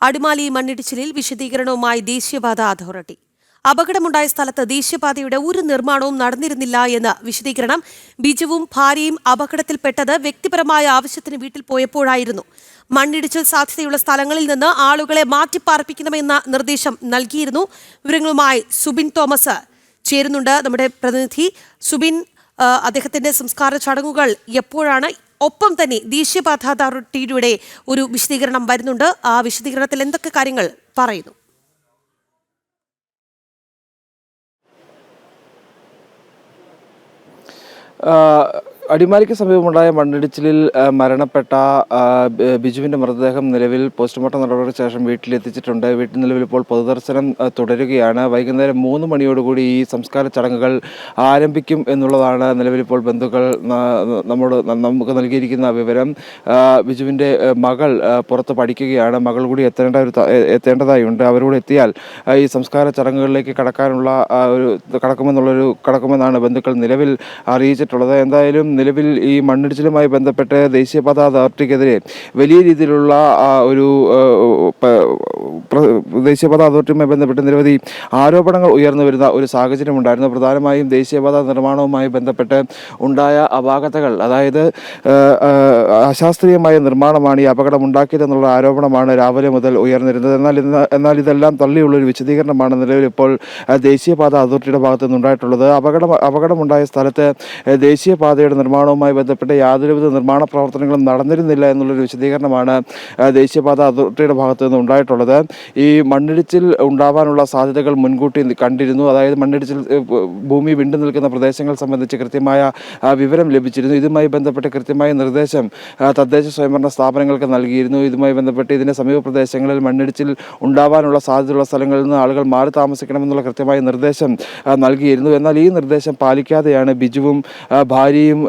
അടിമാലി മണ്ണിടിച്ചിലിൽ വിശദീകരണവുമായി ദേശീയപാത അതോറിറ്റി. അപകടമുണ്ടായ സ്ഥലത്ത് ദേശീയപാതയുടെ ഒരു നിർമ്മാണവും നടന്നിരുന്നില്ല എന്ന വിശദീകരണം. ബിജുവും ഭാര്യയും അപകടത്തിൽപ്പെട്ടത് വ്യക്തിപരമായ ആവശ്യത്തിന് വീട്ടിൽ പോയപ്പോഴായിരുന്നു. മണ്ണിടിച്ചിൽ സാധ്യതയുള്ള സ്ഥലങ്ങളിൽ നിന്ന് ആളുകളെ മാറ്റിപ്പാർപ്പിക്കണമെന്ന നിർദ്ദേശം നൽകിയിരുന്നു. വിവരങ്ങളുമായി സുബിൻ തോമസ് ചേരുന്നുണ്ട്, നമ്മുടെ പ്രതിനിധി. സുബിൻ, അദ്ദേഹത്തിന്റെ സംസ്കാര ചടങ്ങുകൾ എപ്പോഴാണ്? ഒപ്പം തന്നെ ദേശീയപാത അതോറിറ്റിയുടെ ഒരു വിശദീകരണം വരുന്നുണ്ട്. ആ വിശദീകരണത്തിൽ എന്തൊക്കെ കാര്യങ്ങൾ പറയുന്നു? അടിമാലിക്ക് സമീപമുണ്ടായ മണ്ണിടിച്ചിലിൽ മരണപ്പെട്ട ബിജുവിൻ്റെ മൃതദേഹം നിലവിൽ പോസ്റ്റ്മോർട്ടം നടപടിക്ക് ശേഷം വീട്ടിലെത്തിച്ചിട്ടുണ്ട്. വീട്ടിൽ നിലവിൽ ഇപ്പോൾ പൊതുദർശനം തുടരുകയാണ്. വൈകുന്നേരം 3 മണിയോടുകൂടി ഈ സംസ്കാര ചടങ്ങുകൾ ആരംഭിക്കും എന്നുള്ളതാണ് നിലവിലിപ്പോൾ ബന്ധുക്കൾ നമുക്ക് നൽകിയിരിക്കുന്ന വിവരം. ബിജുവിൻ്റെ മകൾ പുറത്ത് പഠിക്കുകയാണ്. മകൾ കൂടി എത്തേണ്ടതായുണ്ട്. അവരോട് എത്തിയാൽ ഈ സംസ്കാര ചടങ്ങുകളിലേക്ക് കടക്കുമെന്നാണ് ബന്ധുക്കൾ നിലവിൽ അറിയിച്ചിട്ടുള്ളത്. എന്തായാലും നിലവിൽ ഈ മണ്ണിടിച്ചിലുമായി ബന്ധപ്പെട്ട് ദേശീയപാത അതോറിറ്റിക്കെതിരെ വലിയ രീതിയിലുള്ള ദേശീയപാത അതോറിറ്റിയുമായി ബന്ധപ്പെട്ട് നിരവധി ആരോപണങ്ങൾ ഉയർന്നു വരുന്ന ഒരു സാഹചര്യമുണ്ടായിരുന്നു. പ്രധാനമായും ദേശീയപാത നിർമ്മാണവുമായി ബന്ധപ്പെട്ട് ഉണ്ടായ അപാകതകൾ, അതായത് അശാസ്ത്രീയമായ നിർമ്മാണമാണ് ഈ അപകടമുണ്ടാക്കിയതെന്നുള്ള ആരോപണമാണ് രാവിലെ മുതൽ ഉയർന്നിരുന്നത്. എന്നാൽ ഇതെല്ലാം തള്ളിയുള്ളൊരു വിശദീകരണമാണ് നിലവിലിപ്പോൾ ദേശീയപാത അതോറിറ്റിയുടെ ഭാഗത്തു നിന്നുണ്ടായിട്ടുള്ളത്. അപകടമുണ്ടായ സ്ഥലത്ത് ദേശീയപാതയുടെ നിർമ്മാണവുമായി ബന്ധപ്പെട്ട് യാതൊരുവിധ നിർമ്മാണ പ്രവർത്തനങ്ങളും നടന്നിരുന്നില്ല എന്നുള്ളൊരു വിശദീകരണമാണ് ദേശീയപാത അതോറിറ്റിയുടെ ഭാഗത്തു നിന്ന് ഉണ്ടായിട്ടുള്ളത്. ഈ മണ്ണിടിച്ചിൽ ഉണ്ടാവാനുള്ള സാധ്യതകൾ മുൻകൂട്ടി കണ്ടിരുന്നു. അതായത് മണ്ണിടിച്ചിൽ ഭൂമി വിണ്ടു നിൽക്കുന്ന പ്രദേശങ്ങൾ സംബന്ധിച്ച് കൃത്യമായ വിവരം ലഭിച്ചിരുന്നു. ഇതുമായി ബന്ധപ്പെട്ട് കൃത്യമായ നിർദ്ദേശം തദ്ദേശ സ്വയംഭരണ സ്ഥാപനങ്ങൾക്ക് നൽകിയിരുന്നു. ഇതുമായി ബന്ധപ്പെട്ട് ഇതിൻ്റെ സമീപ പ്രദേശങ്ങളിൽ മണ്ണിടിച്ചിൽ ഉണ്ടാവാനുള്ള സാധ്യതയുള്ള സ്ഥലങ്ങളിൽ നിന്ന് ആളുകൾ മാറി താമസിക്കണമെന്നുള്ള കൃത്യമായ നിർദ്ദേശം നൽകിയിരുന്നു. എന്നാൽ ഈ നിർദ്ദേശം പാലിക്കാതെയാണ് ബിജുവും ഭാര്യയും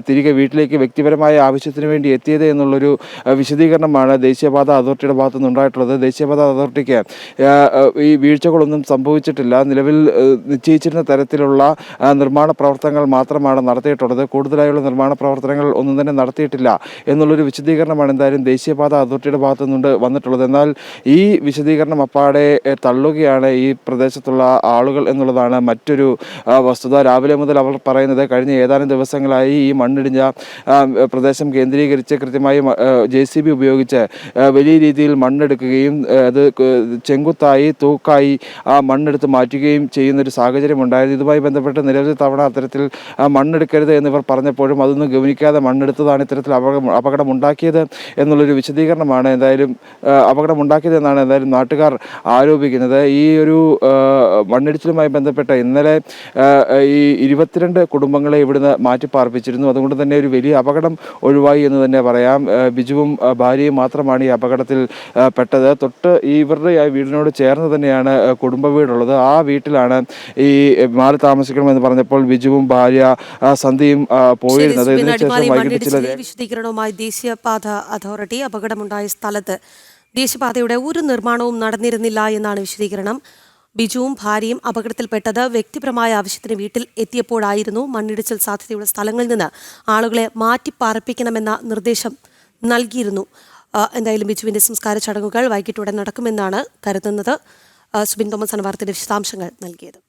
തിരികെ വീട്ടിലേക്ക് വ്യക്തിപരമായ ആവശ്യത്തിന് വേണ്ടി എത്തിയത് എന്നുള്ളൊരു വിശദീകരണമാണ് ദേശീയപാത അതോറിറ്റിയുടെ ഭാഗത്തു നിന്നുണ്ടായിട്ടുള്ളത്. ദേശീയപാത അതോറിറ്റിക്ക് ഈ വീഴ്ചകളൊന്നും സംഭവിച്ചിട്ടില്ല. നിലവിൽ നിശ്ചയിച്ചിരുന്ന തരത്തിലുള്ള നിർമ്മാണ പ്രവർത്തനങ്ങൾ മാത്രമാണ് നടത്തിയിട്ടുള്ളത്. കൂടുതലായുള്ള നിർമ്മാണ പ്രവർത്തനങ്ങൾ ഒന്നും തന്നെ നടത്തിയിട്ടില്ല എന്നുള്ളൊരു വിശദീകരണമാണ് എന്തായാലും ദേശീയപാത അതോറിറ്റിയുടെ ഭാഗത്തു നിന്ന് വന്നിട്ടുള്ളത്. എന്നാൽ ഈ വിശദീകരണം അപ്പാടെ തള്ളുകയാണ് ഈ പ്രദേശത്തുള്ള ആളുകൾ എന്നുള്ളതാണ് മറ്റൊരു വസ്തുത. രാവിലെ മുതൽ അവർ പറയുന്നത് കഴിഞ്ഞ ഏതാനും ദിവസങ്ങളായി ഈ മണ്ണിടിഞ്ഞ പ്രദേശം കേന്ദ്രീകരിച്ച് കൃത്യമായി JCB ഉപയോഗിച്ച് വലിയ രീതിയിൽ മണ്ണെടുക്കുകയും അത് ചെങ്കുത്തായി തൂക്കായി ആ മണ്ണെടുത്ത് മാറ്റുകയും ചെയ്യുന്നൊരു സാഹചര്യം ഉണ്ടായിരുന്നു. ഇതുമായി ബന്ധപ്പെട്ട് നിരവധി തവണ അത്തരത്തിൽ മണ്ണെടുക്കരുത് എന്നിവർ പറഞ്ഞപ്പോഴും അതൊന്നും ഗവനിക്കാതെ മണ്ണെടുത്തതാണ് ഇത്തരത്തിൽ അപകടമുണ്ടാക്കിയത് എന്നുള്ളൊരു വിശദീകരണമാണ് അപകടമുണ്ടാക്കിയതെന്നാണ് എന്തായാലും നാട്ടുകാർ ആരോപിക്കുന്നത്. ഈ ഒരു മണ്ണിടിച്ചിലുമായി ബന്ധപ്പെട്ട് ഇന്നലെ ഈ 22 കുടുംബങ്ങളെ ഇവിടുന്ന് മാറ്റിപ്പാർപ്പിച്ചിരുന്നു. അതുകൊണ്ട് തന്നെ ഒരു വലിയ അപകടം ഒഴിവായി എന്ന് തന്നെ പറയാം. ബിജുവും ഭാര്യയും മാത്രമാണ് ഈ അപകടത്തിൽ പെട്ടത്. തൊട്ട് ഇവരുടെ വീടിനോട് ചേർന്ന് തന്നെയാണ് കുടുംബ വീടുള്ളത്. ആ വീട്ടിലാണ് ഈ മാറി താമസിക്കണമെന്ന് പറഞ്ഞപ്പോൾ ബിജുവും ഭാര്യ സന്ധ്യയും പോയിരുന്നത്. വിശദീകരണവുമായി ദേശീയപാത അതോറിറ്റി. അപകടമുണ്ടായ സ്ഥലത്ത് ദേശീയപാതയുടെ ഒരു നിർമ്മാണവും നടന്നിരുന്നില്ല എന്നാണ് വിശദീകരണം. ബിജുവും ഭാര്യയും അപകടത്തിൽപ്പെട്ടത് വ്യക്തിപരമായ ആവശ്യത്തിന് വീട്ടിൽ എത്തിയപ്പോഴായിരുന്നു. മണ്ണിടിച്ചിൽ സാധ്യതയുള്ള സ്ഥലങ്ങളിൽ നിന്ന് ആളുകളെ മാറ്റിപ്പാർപ്പിക്കണമെന്ന നിർദ്ദേശം നൽകിയിരുന്നു. എന്തായാലും ബിജുവിന്റെ സംസ്കാര ചടങ്ങുകൾ വൈകിട്ടോടെ നടക്കുമെന്നാണ് കരുതുന്നത്. സുബിൻ തോമസ് ആണ് വാർത്തയുടെ വിശദാംശങ്ങൾ നൽകിയത്.